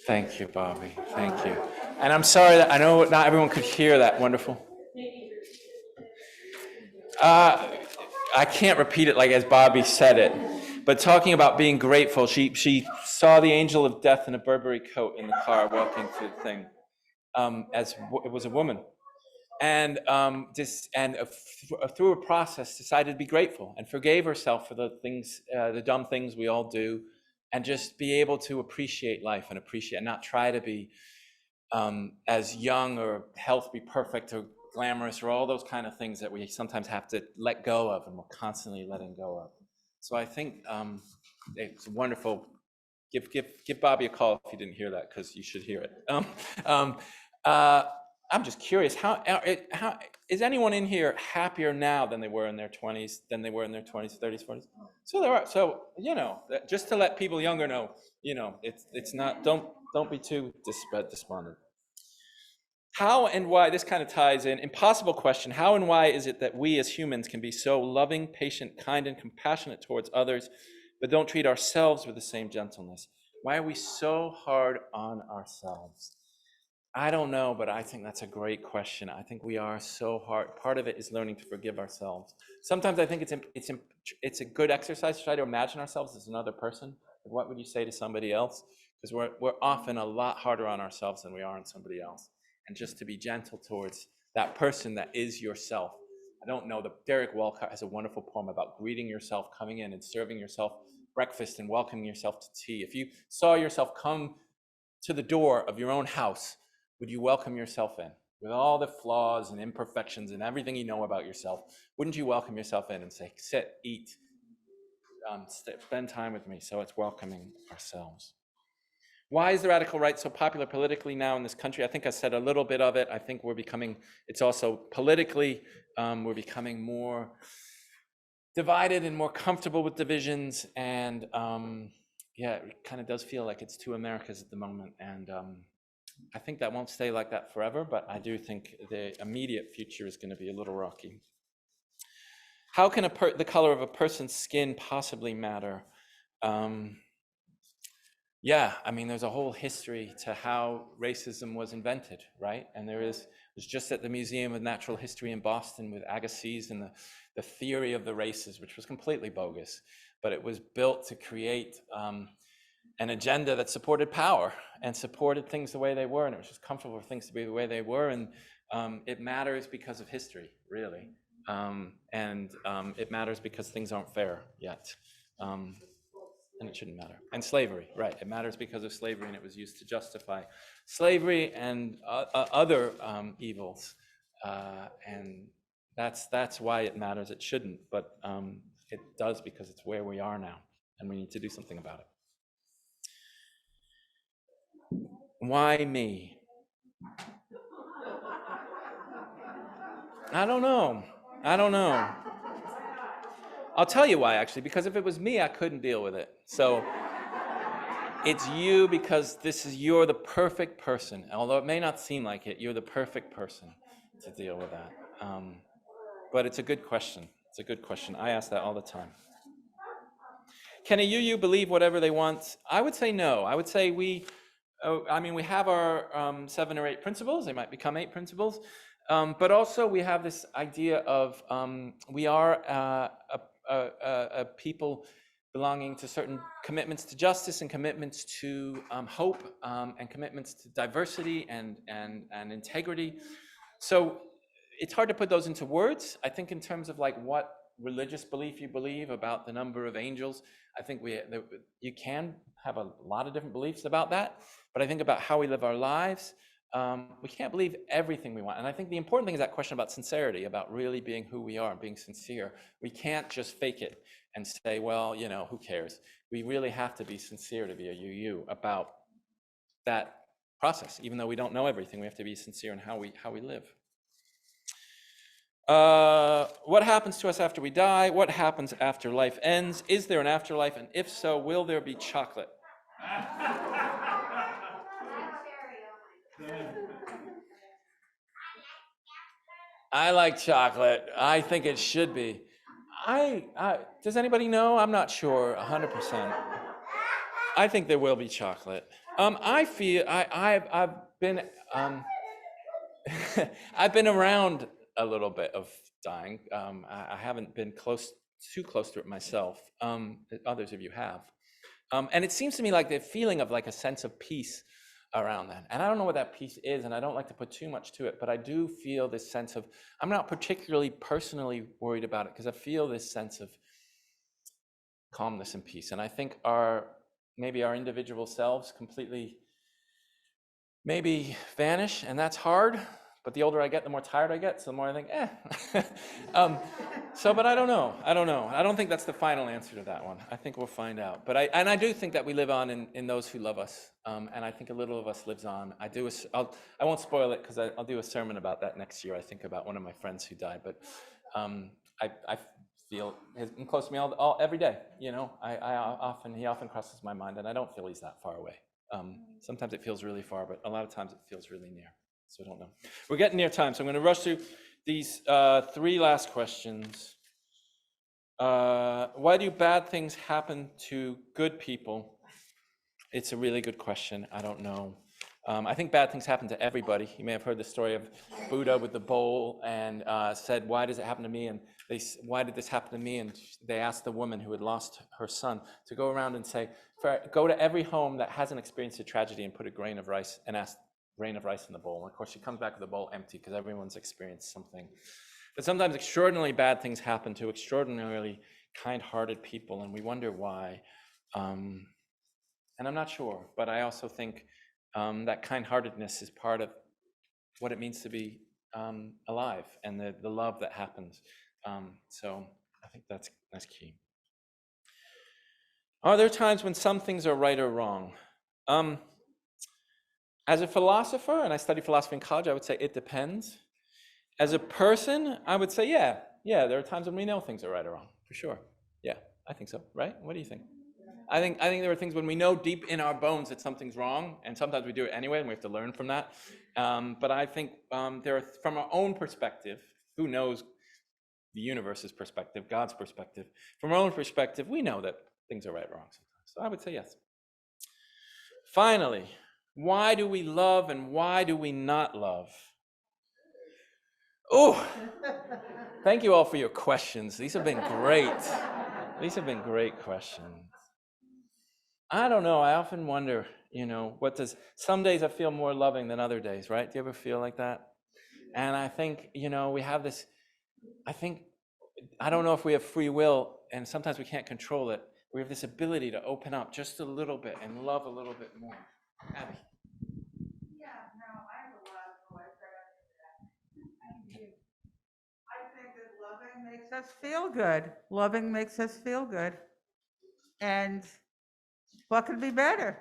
Thank you, Bobby. Thank you. And I'm sorry that I know not everyone could hear that. Wonderful. I can't repeat it like as Bobby said it, but talking about being grateful, she saw the angel of death in a Burberry coat in the car walking through the thing. As it was a woman, and through a process decided to be grateful and forgave herself for the things, the dumb things we all do, and just be able to appreciate life and not try to be as young or health be perfect or glamorous or all those kind of things that we sometimes have to let go of, and we're constantly letting go of. So I think it's wonderful. Give Bobby a call if you didn't hear that, because you should hear it. I'm just curious, how is anyone in here happier now than they were in their 20s, than they were in their 20s, 30s, 40s? So there are. So just to let people younger know, it's not. Don't be too despondent. How and why, this kind of ties in, impossible question, how and why is it that we as humans can be so loving, patient, kind, and compassionate towards others, but don't treat ourselves with the same gentleness? Why are we so hard on ourselves? I don't know, but I think that's a great question. I think we are so hard. Part of it is learning to forgive ourselves. Sometimes I think it's a good exercise to try to imagine ourselves as another person. What would you say to somebody else? Because we're often a lot harder on ourselves than we are on somebody else. And just to be gentle towards that person that is yourself. I don't know, Derek Walcott has a wonderful poem about greeting yourself, coming in and serving yourself breakfast and welcoming yourself to tea. If you saw yourself come to the door of your own house, would you welcome yourself in? With all the flaws and imperfections and everything you know about yourself, wouldn't you welcome yourself in and say, sit, eat, spend time with me? So it's welcoming ourselves. Why is the radical right so popular politically now in this country? I think I said a little bit of it. I think it's also politically, we're becoming more divided and more comfortable with divisions. And yeah, it kind of does feel like it's two Americas at the moment. And I think that won't stay like that forever, but I do think the immediate future is going to be a little rocky. How can the color of a person's skin possibly matter? Yeah, I mean, there's a whole history to how racism was invented, right? And it was just at the Museum of Natural History in Boston with Agassiz and the theory of the races, which was completely bogus, but it was built to create an agenda that supported power and supported things the way they were, and it was just comfortable for things to be the way they were, and it matters because of history, really, and it matters because things aren't fair yet, and it shouldn't matter. And slavery, right, it matters because of slavery, and it was used to justify slavery and other evils, and that's why it matters. It shouldn't, but it does because it's where we are now, and we need to do something about it. Why me? I don't know. I'll tell you why, actually, because if it was me, I couldn't deal with it. So it's you because you're the perfect person. Although it may not seem like it, you're the perfect person to deal with that. But it's a good question. It's a good question. I ask that all the time. Can a UU believe whatever they want? I would say no. I would say we have our 7 or 8 principles. They might become 8 principles. But also we have this idea of we are a people belonging to certain commitments to justice and commitments to hope and commitments to diversity and integrity. So it's hard to put those into words. I think in terms of like what religious belief you believe about the number of angels, I think you can have a lot of different beliefs about that. But I think about how we live our lives, we can't believe everything we want. And I think the important thing is that question about sincerity, about really being who we are, being sincere. We can't just fake it and say, well, who cares? We really have to be sincere to be a UU about that process. Even though we don't know everything, we have to be sincere in how we live. What happens to us after we die? What happens after life ends? Is there an afterlife? And if so, will there be chocolate? I like chocolate. I think it should be. Does anybody know? I'm not sure 100%. I think there will be chocolate. I feel I've been I've been around a little bit of dying. I haven't been too close to it myself. Others of you have. And it seems to me like the feeling of like a sense of peace around that. And I don't know what that peace is, and I don't like to put too much to it, but I do feel this sense of, I'm not particularly personally worried about it because I feel this sense of calmness and peace. And I think maybe our individual selves completely maybe vanish, and that's hard. But the older I get, the more tired I get. So the more I think, but I don't know. I don't think that's the final answer to that one. I think we'll find out. But I do think that we live on in those who love us. And I think a little of us lives on. I won't spoil it because I'll do a sermon about that next year. I think about one of my friends who died. But I feel him close to me every day. He often crosses my mind, and I don't feel he's that far away. Sometimes it feels really far, but a lot of times it feels really near. So I don't know. We're getting near time, so I'm going to rush through these 3 last questions. Why do bad things happen to good people? It's a really good question. I don't know. I think bad things happen to everybody. You may have heard the story of Buddha with the bowl and said, why does it happen to me? And why did this happen to me? And they asked the woman who had lost her son to go around and say, go to every home that hasn't experienced a tragedy and put a grain of rice and ask grain of rice in the bowl. And of course, she comes back with the bowl empty because everyone's experienced something. But sometimes extraordinarily bad things happen to extraordinarily kind-hearted people, and we wonder why. And I'm not sure, but I also think that kind-heartedness is part of what it means to be alive and the love that happens. So I think that's key. Are there times when some things are right or wrong? As a philosopher, and I studied philosophy in college, I would say it depends. As a person, I would say, yeah, there are times when we know things are right or wrong, for sure. Yeah, I think so, right? What do you think? I think there are things when we know deep in our bones that something's wrong, and sometimes we do it anyway, and we have to learn from that. But I think there are, from our own perspective, who knows the universe's perspective, God's perspective, from our own perspective, we know that things are right or wrong sometimes. So I would say yes. Finally, why do we love and why do we not love? Oh, thank you all for your questions. These have been great. These have been great questions. I don't know. I often wonder, some days I feel more loving than other days, right? Do you ever feel like that? And I think, we have this, I don't know if we have free will, and sometimes we can't control it. We have this ability to open up just a little bit and love a little bit more. Abby. Yeah, no, I have a lot of voice right after that. Thank you. I think that loving makes us feel good. Loving makes us feel good. And what could be better?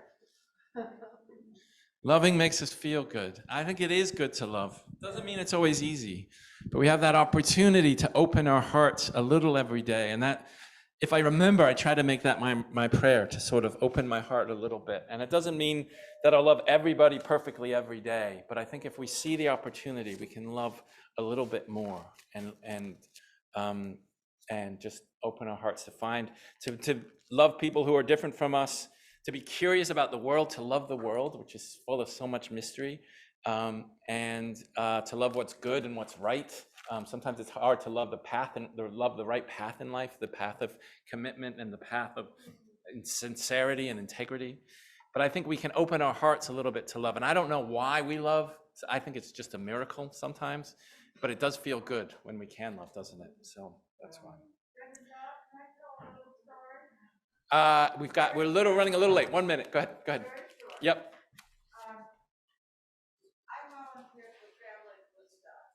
Loving makes us feel good. I think it is good to love. Doesn't mean it's always easy, but we have that opportunity to open our hearts a little every day. And that, if I remember, I try to make that my prayer, to sort of open my heart a little bit. And it doesn't mean that I'll love everybody perfectly every day, but I think if we see the opportunity, we can love a little bit more and just open our hearts to love people who are different from us, to be curious about the world, to love the world, which is full of so much mystery, and to love what's good and what's right. Sometimes it's hard to love the right path in life, the path of commitment and the path of sincerity and integrity. But I think we can open our hearts a little bit to love. And I don't know why we love. I think it's just a miracle sometimes, but it does feel good when we can love, doesn't it? So that's why. We're running a little late. 1 minute. Go ahead. Yep. I volunteer for family food stuff.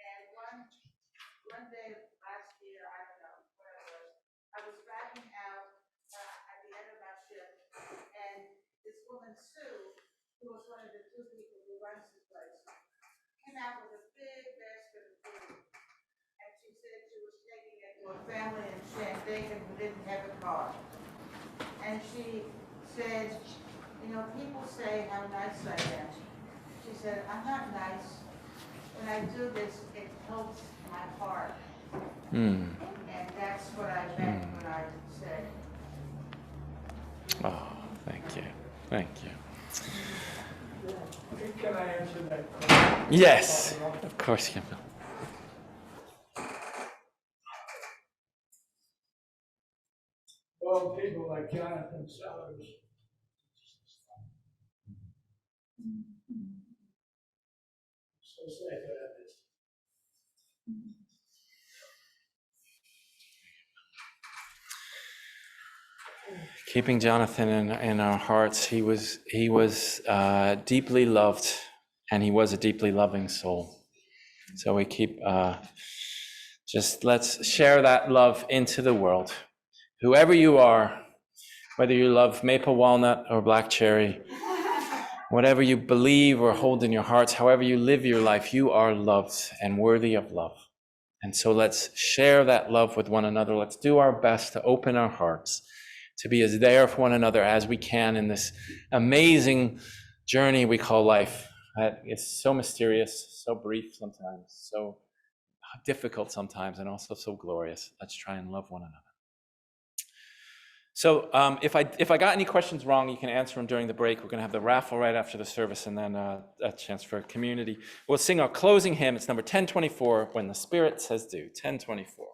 And one day last year, I don't know, whatever, I was backing out at the end of my shift, and this woman, Sue, who was one of the 2 people who runs the place, came out with a big basket of food. And she said she was taking it to a family in Shandaken who didn't have a car. And she said, people say how nice I am. She said, I'm not nice. When I do this, it helps my heart. And that's what I meant when I said. Oh, thank you. Can I answer that question? Yes, of course you can. Well, people like Jonathan Sellers. So sad that is. Keeping Jonathan in our hearts, he was deeply loved, and he was a deeply loving soul. So we keep let's share that love into the world. Whoever you are, whether you love maple walnut or black cherry, whatever you believe or hold in your hearts, however you live your life, you are loved and worthy of love. And so let's share that love with one another. Let's do our best to open our hearts, to be as there for one another as we can in this amazing journey we call life, that is so mysterious, so brief sometimes, so difficult sometimes, and also so glorious. Let's try and love one another. So if I got any questions wrong, you can answer them during the break. We're going to have the raffle right after the service, and then a chance for community. We'll sing our closing hymn. It's number 1024, When the Spirit Says Do. 1024.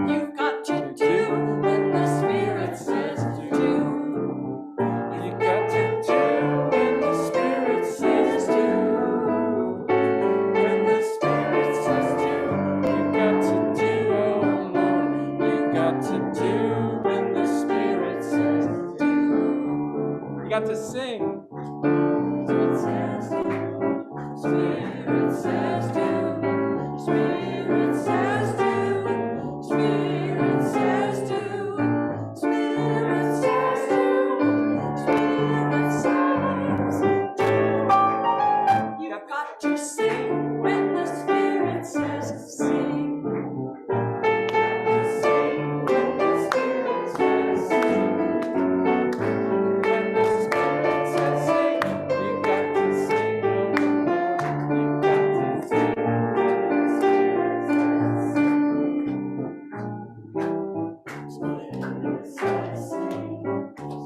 You've got to do when the Spirit says do. You've got to do when the Spirit says do. When the Spirit says do, you've got to do, oh Lord. You've got to do when the Spirit says do. You got to sing. Spirit says do. Spirit says do. Spirit says do. Spirit says do. Spirit says do. Spirit says do. You've got to sing when the Spirit says sing. Sing when the Spirit says sing. When the Spirit says sing, you've got to sing, oh Lord. You've got to sing when the Spirit says sing.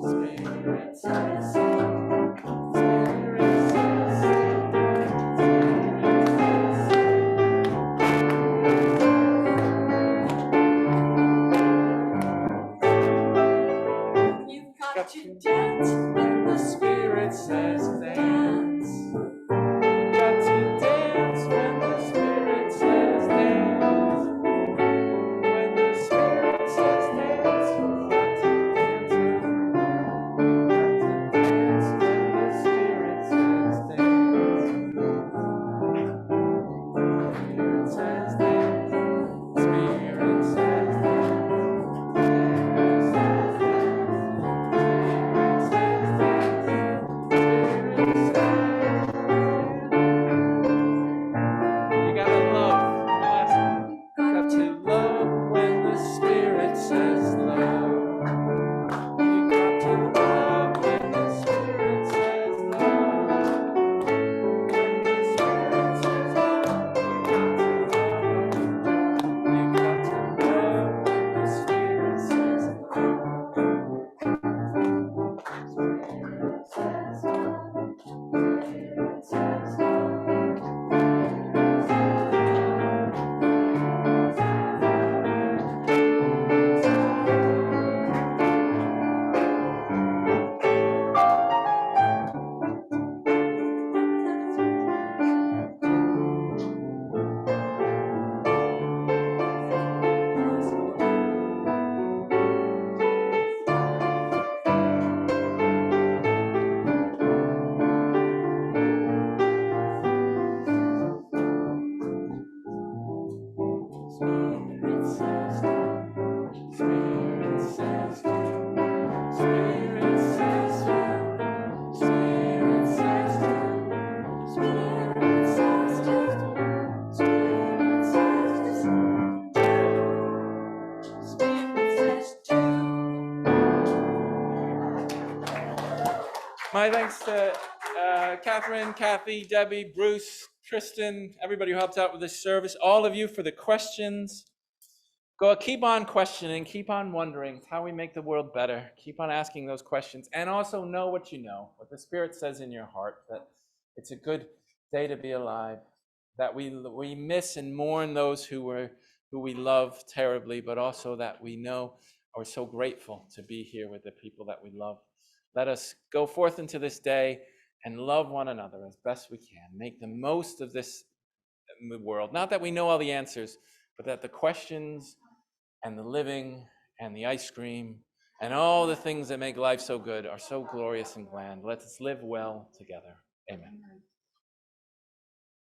Spirit says sing. Spirit says You've got to dance when the Spirit says dance. you've got to dance when the Spirit says dance. When the Spirit says dance, you've got to dance. You've got to dance when the Spirit says dance. Spirit says dance. Spirit says you gotta love. Got to love when the Spirit says love. You got to love when the Spirit says love. When the Spirit says love, you got to love when the Spirit says love. Spirit says love. Spirit says Spirit says do. Spirit says do. Spirit says do. Spirit says do. Spirit says do. Spirit says do. Spirit says do. My thanks to Catherine, Kathy, Debbie, Bruce, Tristan, everybody who helped out with this service, all of you for the questions. Keep on questioning, keep on wondering. It's how we make the world better. Keep on asking those questions, and also know what you know, what the Spirit says in your heart, that it's a good day to be alive, that we miss and mourn those who we love terribly, but also that we know we're so grateful to be here with the people that we love. Let us go forth into this day and love one another as best we can. Make the most of this world. Not that we know all the answers, but that the questions and the living and the ice cream and all the things that make life so good are so glorious and grand. Let us live well together. Amen.